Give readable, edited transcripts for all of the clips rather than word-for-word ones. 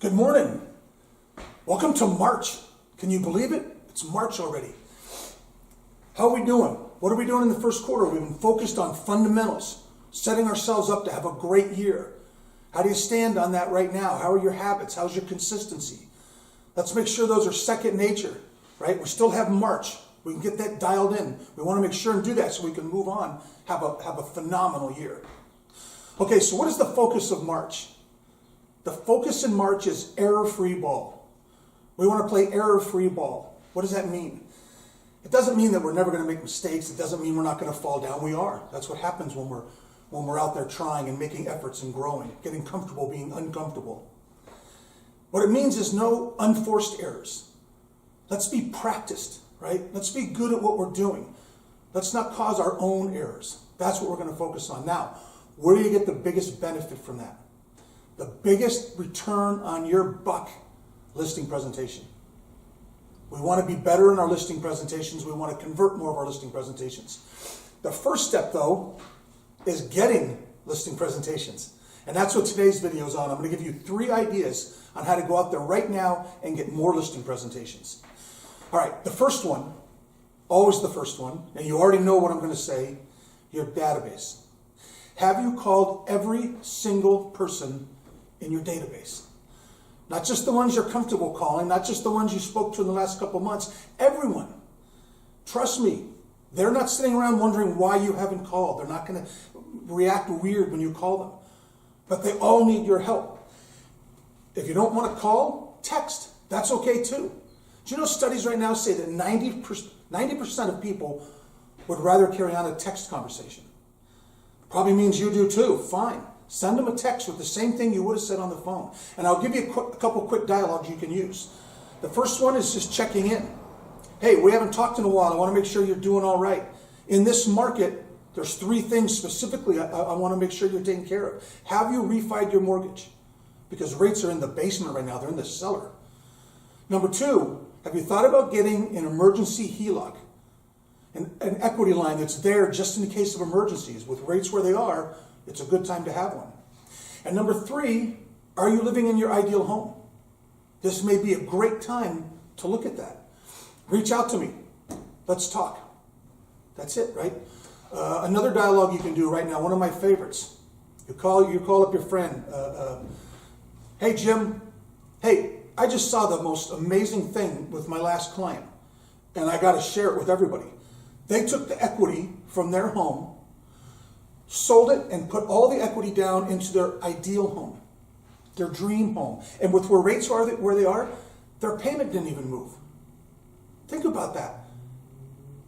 Good morning. Welcome to March. Can you believe it? It's March already. How are we doing? What are we doing in the first quarter? We've been focused on fundamentals, setting ourselves up to have a great year. How do you stand on that right now? How are your habits? How's your consistency? Let's make sure those are second nature, right? We still have March. We can get that dialed in. We want to make sure and do that so we can move on, have a phenomenal year. Okay, so what is the focus of March? The focus in March is error-free ball. We want to play error-free ball. What does that mean? It doesn't mean that we're never going to make mistakes. It doesn't mean we're not going to fall down. We are. That's what happens when we're out there trying and making efforts and growing, getting comfortable being uncomfortable. What it means is no unforced errors. Let's be practiced, right? Let's be good at what we're doing. Let's not cause our own errors. That's what we're going to focus on. Now, where do you get the biggest benefit from that? The biggest return on your buck, listing presentation. We want to be better in our listing presentations. We want to convert more of our listing presentations. The first step, though, is getting listing presentations. And that's what today's video is on. I'm going to give you 3 ideas on how to go out there right now and get more listing presentations. All right, the first one, always the first one, and you already know what I'm going to say, your database. Have you called every single person in your database? Not just the ones you're comfortable calling, not just the ones you spoke to in the last couple of months, everyone. Trust me, they're not sitting around wondering why you haven't called. They're not going to react weird when you call them. But they all need your help. If you don't want to call, text. That's okay too. Do you know studies right now say that 90% of people would rather carry on a text conversation? Probably means you do too. Fine. Send them a text with the same thing you would have said on the phone. And I'll give you a couple quick dialogues you can use. The first one is just checking in. Hey, we haven't talked in a while. I want to make sure you're doing all right. In this market, there's 3 things specifically I want to make sure you're taking care of. Have you refied your mortgage? Because rates are in the basement right now. They're in the cellar. Number 2, have you thought about getting an emergency HELOC? An equity line that's there just in the case of emergencies. With rates where they are, it's a good time to have one. And number 3, are you living in your ideal home? This may be a great time to look at that. Reach out to me. Let's talk. That's it, right? Another dialogue you can do right now, one of my favorites. You call up your friend. Hey, Jim. Hey, I just saw the most amazing thing with my last client, and I got to share it with everybody. They took the equity from their home, sold it, and put all the equity down into their ideal home, their dream home. And with where rates are where they are, their payment didn't even move. Think about that.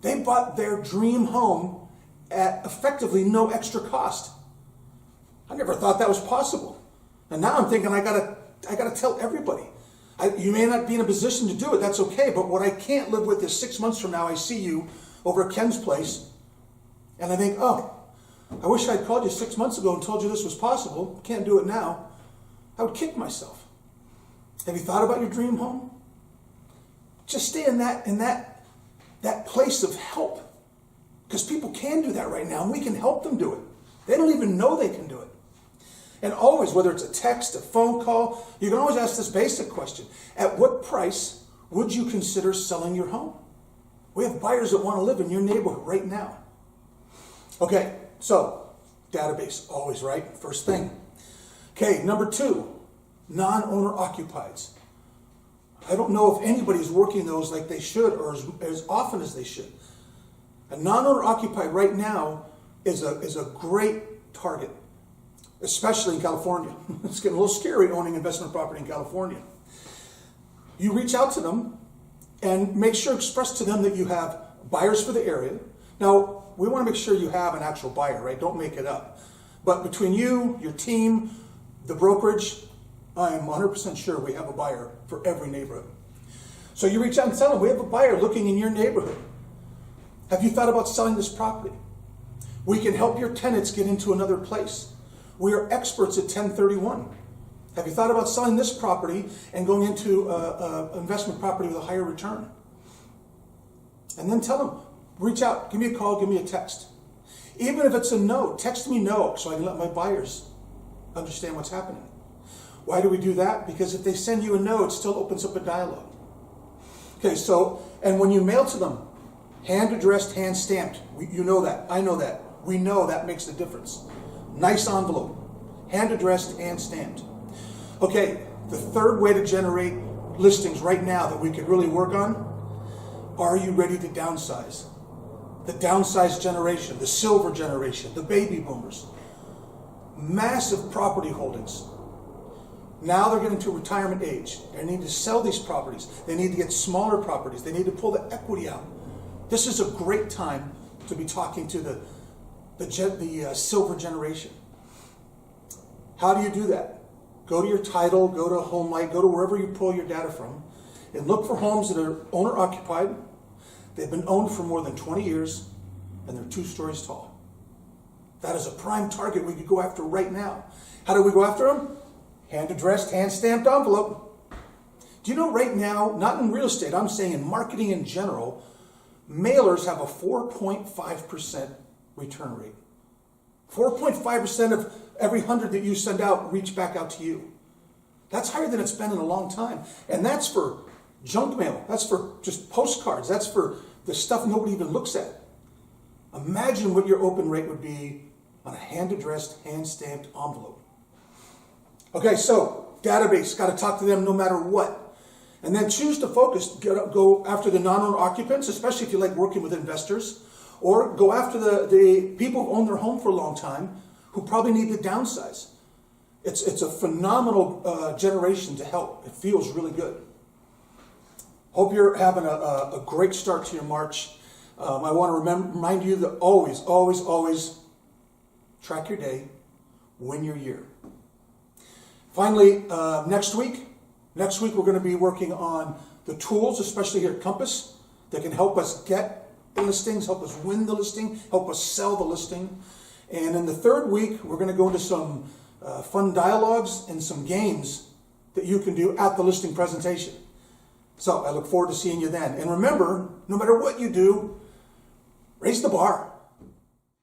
They bought their dream home at effectively no extra cost. I never thought that was possible. And now I'm thinking I gotta tell everybody. You may not be in a position to do it, that's okay, but what I can't live with is 6 months from now I see you over at Ken's place, and I think, oh, I wish I'd called you 6 months ago and told you this was possible. Can't do it now. I would kick myself. Have you thought about your dream home? Just stay in that place of help. Because people can do that right now, and we can help them do it. They don't even know they can do it. And always, whether it's a text, a phone call, you can always ask this basic question. At what price would you consider selling your home? We have buyers that want to live in your neighborhood right now. Okay, so database, always right, first thing. Okay, number 2, non-owner occupieds. I don't know if anybody's working those like they should or as often as they should. A non-owner occupied right now is a great target, especially in California. It's getting a little scary owning investment property in California. You reach out to them and make sure, express to them that you have buyers for the area. Now, we want to make sure you have an actual buyer, right? Don't make it up. But between you, your team, the brokerage, I'm 100% sure we have a buyer for every neighborhood. So you reach out and tell them, we have a buyer looking in your neighborhood. Have you thought about selling this property? We can help your tenants get into another place. We are experts at 1031. Have you thought about selling this property and going into an investment property with a higher return? And then tell them, reach out, give me a call, give me a text. Even if it's a no, text me no so I can let my buyers understand what's happening. Why do we do that? Because if they send you a no, it still opens up a dialogue. Okay, so, and when you mail to them, hand addressed, hand stamped, you know that, I know that, we know that makes a difference. Nice envelope, hand addressed, hand stamped. Okay, the third way to generate listings right now that we could really work on, are you ready to downsize? The downsize generation, the silver generation, the baby boomers. Massive property holdings. Now they're getting to retirement age. They need to sell these properties. They need to get smaller properties. They need to pull the equity out. This is a great time to be talking to the silver generation. How do you do that? Go to your title, go to HomeLight, go to wherever you pull your data from, and look for homes that are owner-occupied. They've been owned for more than 20 years, and they're 2 stories tall. That is a prime target we could go after right now. How do we go after them? Hand-addressed, hand-stamped envelope. Do you know right now, not in real estate, I'm saying in marketing in general, mailers have a 4.5% return rate. 4.5% of every 100 that you send out reach back out to you. That's higher than it's been in a long time. And that's for junk mail. That's for just postcards. That's for the stuff nobody even looks at. Imagine what your open rate would be on a hand-addressed, hand-stamped envelope. Okay, so database, got to talk to them no matter what. And then choose to focus, go after the non-owner occupants, especially if you like working with investors, or go after the people who own their home for a long time who probably need to downsize. It's a phenomenal generation to help. It feels really good. Hope you're having a great start to your March. I want to remind you that always, always, always track your day, win your year. Finally, next week we're going to be working on the tools, especially here at Compass, that can help us get the listings, help us win the listing, help us sell the listing. And in the third week, we're going to go into some fun dialogues and some games that you can do at the listing presentation. So I look forward to seeing you then. And remember, no matter what you do, raise the bar.